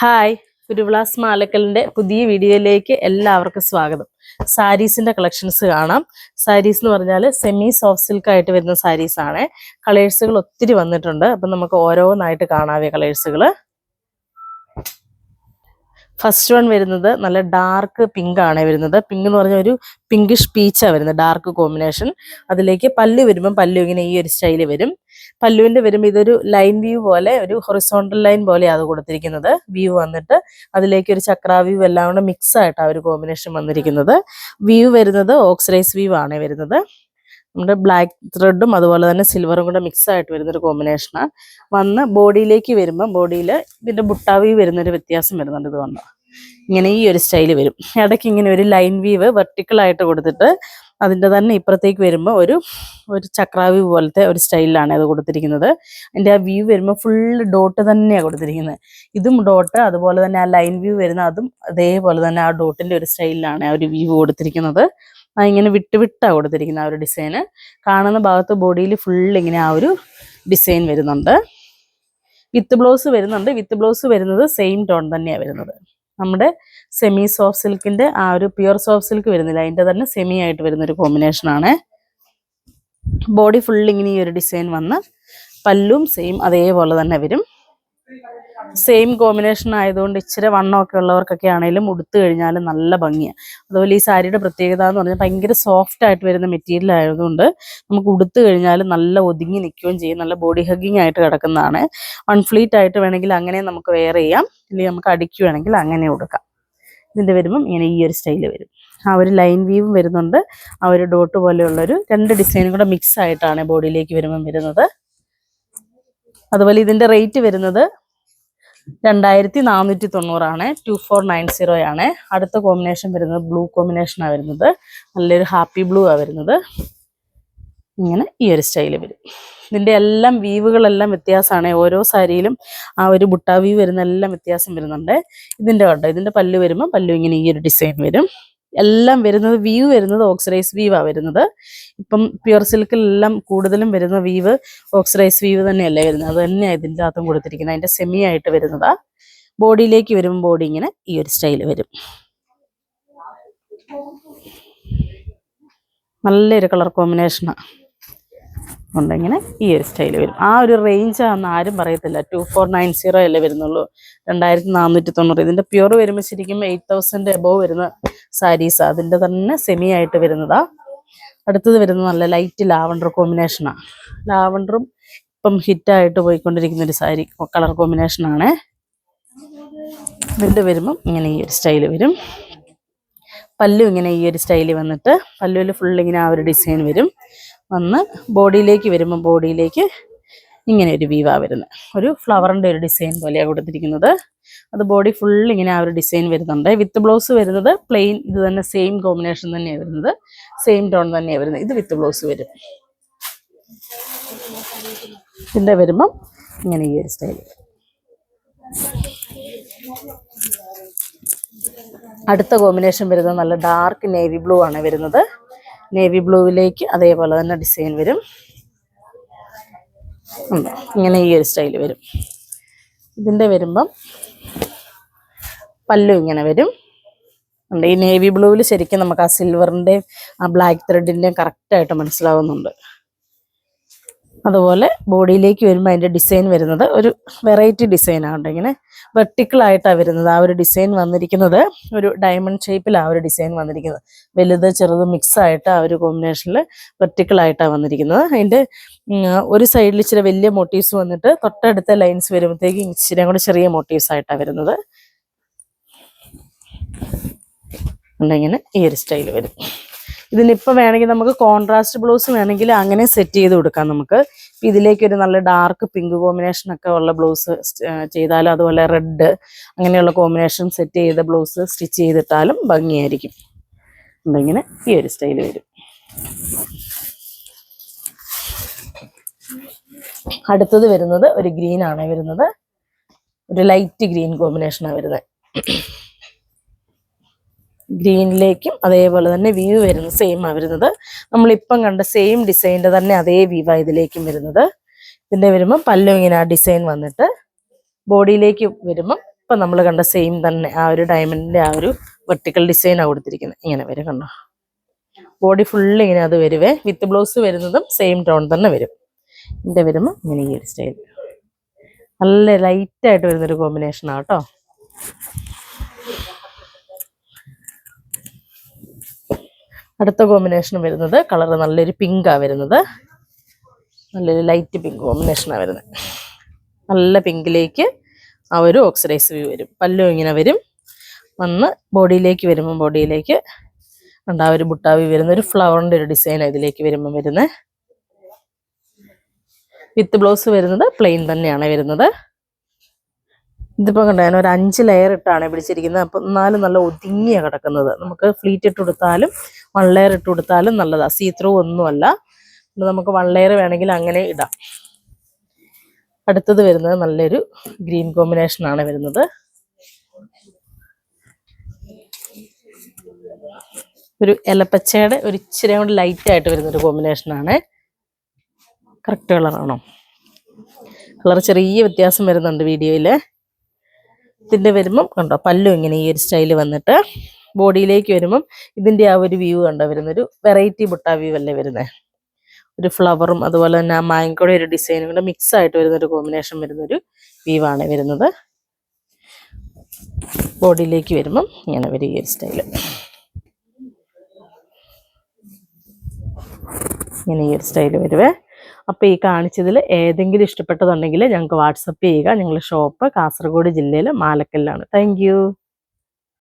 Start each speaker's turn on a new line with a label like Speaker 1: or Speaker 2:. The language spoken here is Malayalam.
Speaker 1: ഹായ്, കുരുവിളാസ് മാലക്കലിൻ്റെ പുതിയ വീഡിയോയിലേക്ക് എല്ലാവർക്കും സ്വാഗതം. സാരീസിൻ്റെ കളക്ഷൻസ് കാണാം. സാരീസ് എന്ന് പറഞ്ഞാൽ സെമി സോഫ്റ്റ് സിൽക്ക് ആയിട്ട് വരുന്ന സാരീസാണ്. കളേഴ്സുകൾ ഒത്തിരി വന്നിട്ടുണ്ട്. അപ്പം നമുക്ക് ഓരോന്നായിട്ട് കാണാവേ കളേഴ്സുകൾ. ഫസ്റ്റ് വൺ വരുന്നത് നല്ല ഡാർക്ക് പിങ്ക് ആണ് വരുന്നത്. പിങ്ക് എന്ന് പറഞ്ഞാൽ ഒരു പിങ്കിഷ് പീച്ചാണ് വരുന്നത്, ഡാർക്ക് കോമ്പിനേഷൻ. അതിലേക്ക് പല്ലു വരുമ്പം പല്ലു ഇങ്ങനെ ഈ ഒരു സ്റ്റൈല് വരും. പല്ലുവിൻ്റെ വരുമ്പോൾ ഇതൊരു ലൈൻ വ്യൂ പോലെ, ഒരു ഹൊറിസോണ്ടൽ ലൈൻ പോലെയാണ് അത് കൊടുത്തിരിക്കുന്നത്. വ്യൂ വന്നിട്ട് അതിലേക്ക് ഒരു ചക്ര വ്യൂ എല്ലാം കൂടെ മിക്സ് ആയിട്ടാണ് ഒരു കോമ്പിനേഷൻ വന്നിരിക്കുന്നത്. വ്യൂ വരുന്നത് ഓക്സിഡൈസ് വ്യൂ ആണ് വരുന്നത്. നമ്മുടെ ബ്ലാക്ക് ത്രെഡും അതുപോലെ തന്നെ സിൽവറും കൂടെ മിക്സ് ആയിട്ട് വരുന്നൊരു കോമ്പിനേഷനാണ്. വന്ന് ബോഡിയിലേക്ക് വരുമ്പം ബോഡിയിൽ ഇതിൻ്റെ ബുട്ടാവി വരുന്നൊരു വ്യത്യാസം വരുന്നുണ്ട്. ഇതുകൊണ്ട് ഇങ്ങനെ ഈ ഒരു സ്റ്റൈല് വരും. ഇടയ്ക്ക് ഇങ്ങനെ ഒരു ലൈൻ വീവ് വെർട്ടിക്കലായിട്ട് കൊടുത്തിട്ട് അതിൻ്റെ തന്നെ ഇപ്പുറത്തേക്ക് വരുമ്പോൾ ഒരു ചക്രാവി പോലത്തെ ഒരു സ്റ്റൈലിലാണ് അത് കൊടുത്തിരിക്കുന്നത്. അതിൻ്റെ ആ വ്യൂ വരുമ്പോൾ ഫുള്ള് ഡോട്ട് തന്നെയാണ് കൊടുത്തിരിക്കുന്നത്. ഇതും ഡോട്ട്, അതുപോലെ തന്നെ ആ ലൈൻ വ്യൂ വരുന്ന അതും അതേപോലെ തന്നെ ആ ഡോട്ടിൻ്റെ ഒരു സ്റ്റൈലിലാണ് ആ ഒരു വ്യൂ കൊടുത്തിരിക്കുന്നത്. ഇങ്ങനെ വിട്ടാണ് കൊടുത്തിരിക്കുന്നത് ആ ഒരു ഡിസൈന്. കാണുന്ന ഭാഗത്ത് ബോഡിയിൽ ഫുൾ ഇങ്ങനെ ആ ഒരു ഡിസൈൻ വരുന്നുണ്ട്. വിത്ത് ബ്ലൗസ് വരുന്നുണ്ട്. വിത്ത് ബ്ലൗസ് വരുന്നത് സെയിം ടോൺ തന്നെയാണ് വരുന്നത്. നമ്മുടെ സെമി സോഫ്റ്റ് സിൽക്കിൻ്റെ ആ ഒരു പ്യുവർ സോഫ്റ്റ് സിൽക്ക് വരുന്നില്ല, അതിൻ്റെ തന്നെ സെമി ആയിട്ട് വരുന്നൊരു കോമ്പിനേഷനാണ്. ബോഡി ഫുൾ ഇങ്ങനെ ഈ ഒരു ഡിസൈൻ വന്ന് പല്ലും സെയിം അതേപോലെ തന്നെ വരും. സെയിം കോമ്പിനേഷൻ ആയതുകൊണ്ട് ഇച്ചിരി വണ്ണമൊക്കെ ഉള്ളവർക്കൊക്കെ ആണെങ്കിലും ഉടുത്തു കഴിഞ്ഞാൽ നല്ല ഭംഗിയാണ്. അതുപോലെ ഈ സാരിയുടെ പ്രത്യേകത എന്ന് പറഞ്ഞാൽ ഭയങ്കര സോഫ്റ്റ് ആയിട്ട് വരുന്ന മെറ്റീരിയൽ ആയതുകൊണ്ട് നമുക്ക് ഉടുത്തു കഴിഞ്ഞാൽ നല്ല ഒതുങ്ങി നിൽക്കുകയും ചെയ്യും. നല്ല ബോഡി ഹഗ്ഗിങ് ആയിട്ട് കിടക്കുന്നതാണ്. വൺ ഫ്ലീറ്റ് ആയിട്ട് വേണമെങ്കിൽ അങ്ങനെ നമുക്ക് വെയർ ചെയ്യാം, ഇല്ലെങ്കിൽ നമുക്ക് അടിക്കുകയാണെങ്കിൽ അങ്ങനെ കൊടുക്കാം. ഇതിൻ്റെ വരുമ്പം ഇങ്ങനെ ഈ ഒരു സ്റ്റൈല് വരും. ആ ഒരു ലൈൻ വീവും വരുന്നുണ്ട്. ആ ഒരു ഡോട്ട് പോലെയുള്ളൊരു രണ്ട് ഡിസൈനും കൂടെ മിക്സ് ആയിട്ടാണ് ബോഡിയിലേക്ക് വരുമ്പം വരുന്നത്. അതുപോലെ ഇതിൻ്റെ റേറ്റ് വരുന്നത് 2490 2490 ആണ്. അടുത്ത കോമ്പിനേഷൻ വരുന്നത് ബ്ലൂ കോമ്പിനേഷനാണ് വരുന്നത്. നല്ലൊരു ഹാപ്പി ബ്ലൂ ആണ് വരുന്നത്. ഇങ്ങനെ ഈ ഒരു സ്റ്റൈല് വരും. ഇതിൻ്റെ എല്ലാം വീവുകളെല്ലാം വ്യത്യാസമാണ്. ഓരോ സാരിയിലും ആ ഒരു ബുട്ടാ വ്യൂ വരുന്ന എല്ലാം വ്യത്യാസം വരുന്നുണ്ട്. ഇതിൻ്റെ പല്ലു വരുമ്പോൾ പല്ലു ഇങ്ങനെ ഈ ഒരു ഡിസൈൻ വരും. എല്ലാം വരുന്നത് വ്യൂ വരുന്നത് ഓക്സിഡൈസ് വീവാണ് വരുന്നത്. ഇപ്പം പ്യുവർ സിൽക്കിലെല്ലാം കൂടുതലും വരുന്ന വീവ് ഓക്സിഡൈസ് വീവ് തന്നെയല്ലേ വരുന്നത്. അത് തന്നെയാണ് ഇതിൻ്റെ അകത്തും കൊടുത്തിരിക്കുന്നത്. അതിൻ്റെ സെമി ആയിട്ട് വരുന്നതാ. ബോഡിയിലേക്ക് വരുമ്പോൾ ബോഡി ഇങ്ങനെ ഈ ഒരു സ്റ്റൈല് വരും. നല്ലൊരു കളർ കോമ്പിനേഷനാണ്. ഉണ്ടിങ്ങനെ ഈ ഒരു സ്റ്റൈല് വരും. ആ ഒരു റേഞ്ചാണെന്ന് ആരും പറയത്തില്ല. 2490 അല്ലേ വരുന്നുള്ളൂ, 2490. ഇതിൻ്റെ പ്യുവർ വരുമ്പോൾ ശരിക്കും 8000 എബോവ് വരുന്ന സാരീസാണ്. അതിൻ്റെ തന്നെ സെമി ആയിട്ട് വരുന്നതാ. അടുത്തത് വരുന്നത് നല്ല ലൈറ്റ് ലാവണ്ടർ കോമ്പിനേഷനാണ്. ലാവണ്ടറും ഇപ്പം ഹിറ്റായിട്ട് പോയിക്കൊണ്ടിരിക്കുന്ന ഒരു സാരി കളർ കോമ്പിനേഷനാണ്. ഇതിൻ്റെ വരുമ്പം ഇങ്ങനെ ഈ ഒരു സ്റ്റൈല് വരും. പല്ലു ഇങ്ങനെ ഈ ഒരു സ്റ്റൈല് വന്നിട്ട് പല്ലുവിൽ ഫുൾ ഇങ്ങനെ ആ ഒരു ഡിസൈൻ വരും. വന്ന് ബോഡിയിലേക്ക് വരുമ്പോൾ ബോഡിയിലേക്ക് ഇങ്ങനെ ഒരു വീവാ വരുന്നത്. ഒരു ഫ്ലവറിൻ്റെ ഒരു ഡിസൈൻ പോലെയാണ് കൊടുത്തിരിക്കുന്നത്. അത് ബോഡി ഫുൾ ഇങ്ങനെ ആ ഒരു ഡിസൈൻ വരുന്നുണ്ട്. വിത്ത് ബ്ലൗസ് വരുന്നത് പ്ലെയിൻ ഇത് തന്നെ സെയിം കോമ്പിനേഷൻ തന്നെയാണ് വരുന്നത്. സെയിം ടോൺ തന്നെയാണ് വരുന്നത്. ഇത് വിത്ത് ബ്ലൗസ് വരും. ഇതിൻ്റെ വരുമ്പം ഇങ്ങനെ ഈ ഒരു സ്റ്റൈൽ. അടുത്ത കോമ്പിനേഷൻ വരുന്നത് നല്ല ഡാർക്ക് നേവി ബ്ലൂ ആണ് വരുന്നത്. നേവി ബ്ലൂവിലേക്ക് അതേപോലെ തന്നെ ഡിസൈൻ വരും. ഇങ്ങനെ ഈ ഒരു സ്റ്റൈൽ വരും. ഇതിൻ്റെ വരുമ്പം പല്ലു ഇങ്ങനെ വരും. ഈ നേവി ബ്ലൂവിൽ ശരിക്കും നമുക്ക് ആ സിൽവറിൻ്റെയും ആ ബ്ലാക്ക് ത്രെഡിൻ്റെയും കറക്റ്റായിട്ട് മനസ്സിലാവുന്നുണ്ട്. അതുപോലെ ബോഡിയിലേക്ക് വരുമ്പോൾ അതിൻ്റെ ഡിസൈൻ വരുന്നത് ഒരു വെറൈറ്റി ഡിസൈനാണ്. ഇങ്ങനെ വെർട്ടിക്കലായിട്ടാണ് വരുന്നത്. ആ ഒരു ഡിസൈൻ വന്നിരിക്കുന്നത് ഒരു ഡയമണ്ട് ഷേപ്പിലാണ് ആ ഒരു ഡിസൈൻ വന്നിരിക്കുന്നത്. വലുത് ചെറുത് മിക്സ് ആയിട്ട് ആ ഒരു കോമ്പിനേഷനിൽ വെർട്ടിക്കലായിട്ടാണ് വന്നിരിക്കുന്നത്. അതിൻ്റെ ഒരു സൈഡിൽ ഇച്ചിരി വലിയ മോട്ടീവ്സ് വന്നിട്ട് തൊട്ടടുത്ത ലൈൻസ് വരുമ്പോഴത്തേക്ക് ഇച്ചിരി കൂടെ ചെറിയ മോട്ടീവ്സ് ആയിട്ടാണ് വരുന്നത്. ഇങ്ങനെ ഈ ഒരു സ്റ്റൈൽ വരും. ഇതിനിപ്പോൾ വേണമെങ്കിൽ നമുക്ക് കോൺട്രാസ്റ്റ് ബ്ലൗസ് വേണമെങ്കിൽ അങ്ങനെ സെറ്റ് ചെയ്ത് കൊടുക്കാം. നമുക്ക് ഇതിലേക്കൊരു നല്ല ഡാർക്ക് പിങ്ക് കോമ്പിനേഷനൊക്കെ ഉള്ള ബ്ലൗസ് ചെയ്താലും, അതുപോലെ റെഡ് അങ്ങനെയുള്ള കോമ്പിനേഷൻ സെറ്റ് ചെയ്ത ബ്ലൗസ് സ്റ്റിച്ച് ചെയ്തിട്ടാലും ഭംഗിയായിരിക്കും. ഇങ്ങനെ ഈ ഒരു സ്റ്റൈൽ വരും. അടുത്തത് വരുന്നത് ഒരു ഗ്രീൻ ആണ് വരുന്നത്. ഒരു ലൈറ്റ് ഗ്രീൻ കോമ്പിനേഷനാണ് വരുന്നത്. ഗ്രീനിലേക്കും അതേപോലെ തന്നെ വ്യൂ വരുന്നത് സെയിം ആണ് വരുന്നത്. നമ്മളിപ്പം കണ്ട സെയിം ഡിസൈൻ്റെ തന്നെ അതേ വ്യൂവാണ് ഇതിലേക്കും വരുന്നത്. ഇതിൻ്റെ വരുമ്പം പല്ലു ഇങ്ങനെ ആ ഡിസൈൻ വന്നിട്ട് ബോഡിയിലേക്ക് വരുമ്പം ഇപ്പം നമ്മൾ കണ്ട സെയിം തന്നെ ആ ഒരു ഡയമണ്ടിൻ്റെ ആ ഒരു വെർട്ടിക്കൽ ഡിസൈനാണ് കൊടുത്തിരിക്കുന്നത്. ഇങ്ങനെ വരും കണ്ടോ. ബോഡി ഫുള്ള് ഇങ്ങനെ അത് വരുവേ. വിത്ത് ബ്ലൗസ് വരുന്നതും സെയിം ടോൺ തന്നെ വരും. ഇതിൻ്റെ വരുമ്പോൾ ഇങ്ങനെ ഈ ഒരു സ്റ്റൈൽ നല്ല ലൈറ്റായിട്ട് വരുന്നൊരു കോമ്പിനേഷനാണ് കേട്ടോ. അടുത്ത കോമ്പിനേഷൻ വരുന്നത് കളർ നല്ലൊരു പിങ്കാണ് വരുന്നത്. നല്ലൊരു ലൈറ്റ് പിങ്ക് കോമ്പിനേഷനാണ് വരുന്നത്. നല്ല പിങ്കിലേക്ക് ആ ഒരു ഓക്സിഡൈസ് വ്യൂ വരും. പല്ലും ഇങ്ങനെ വരും. വന്ന് ബോഡിയിലേക്ക് വരുമ്പോൾ ബോഡിയിലേക്ക് ആ ഒരു ബുട്ടാവി വരുന്ന ഒരു ഫ്ലവറിൻ്റെ ഒരു ഡിസൈൻ ഇതിലേക്ക് വരുമ്പോൾ വരുന്നത്. വിത്ത് ബ്ലൗസ് വരുന്നത് പ്ലെയിൻ തന്നെയാണ് വരുന്നത്. ഇതിപ്പോൾ കണ്ടോ ഞാൻ ഒരു 5 ലെയർ ഇട്ടാണ് പിടിച്ചിരിക്കുന്നത്. അപ്പം എന്നാലും നല്ല ഒതുങ്ങിയാണ് കിടക്കുന്നത്. നമുക്ക് ഫ്ലീറ്റ് ഇട്ട് കൊടുത്താലും 1 ലെയർ ഇട്ട് കൊടുത്താലും നല്ലതാണ്. സീ ത്രൂ ഒന്നുമല്ല. നമുക്ക് 1 ലെയർ വേണമെങ്കിൽ അങ്ങനെ ഇടാം. അടുത്തത് വരുന്നത് നല്ലൊരു ഗ്രീൻ കോമ്പിനേഷനാണ് വരുന്നത്. ഒരു ഇലപ്പച്ചയുടെ ഒരു ഇച്ചിരി കൊണ്ട് ലൈറ്റായിട്ട് വരുന്നൊരു കോമ്പിനേഷനാണ്. കറക്റ്റ് കളറാണോ? കളർ ചെറിയ വ്യത്യാസം വരുന്നുണ്ട് വീഡിയോയിൽ. ഇതിൻ്റെ വരുമ്പം കണ്ടോ പല്ലും ഇങ്ങനെ ഈ ഒരു സ്റ്റൈല് വന്നിട്ട് ബോഡിയിലേക്ക് വരുമ്പം ഇതിൻ്റെ ആ ഒരു വ്യൂ കണ്ടോ വരുന്നൊരു വെറൈറ്റി ബുട്ടാ വ്യൂ അല്ലേ വരുന്നത്. ഒരു ഫ്ലവറും അതുപോലെ തന്നെ ആ മാങ്കോയുടെ ഒരു ഡിസൈനും കൂടെ മിക്സ് ആയിട്ട് വരുന്നൊരു കോമ്പിനേഷൻ വരുന്നൊരു വ്യൂ ആണ് വരുന്നത്. ബോഡിയിലേക്ക് വരുമ്പം ഇങ്ങനെ വരും ഈ ഒരു സ്റ്റൈല്. ഇങ്ങനെ ഈ ഒരു സ്റ്റൈല് വരുവേ. അപ്പോൾ ഈ കാണിച്ചതിൽ ഏതെങ്കിലും ഇഷ്ടപ്പെട്ടതുണ്ടെങ്കിൽ ഞങ്ങൾക്ക് വാട്സപ്പ് ചെയ്യുക. ഞങ്ങളുടെ ഷോപ്പ് കാസർഗോഡ് ജില്ലയിൽ മാലക്കല്ലാണ്. Thank you.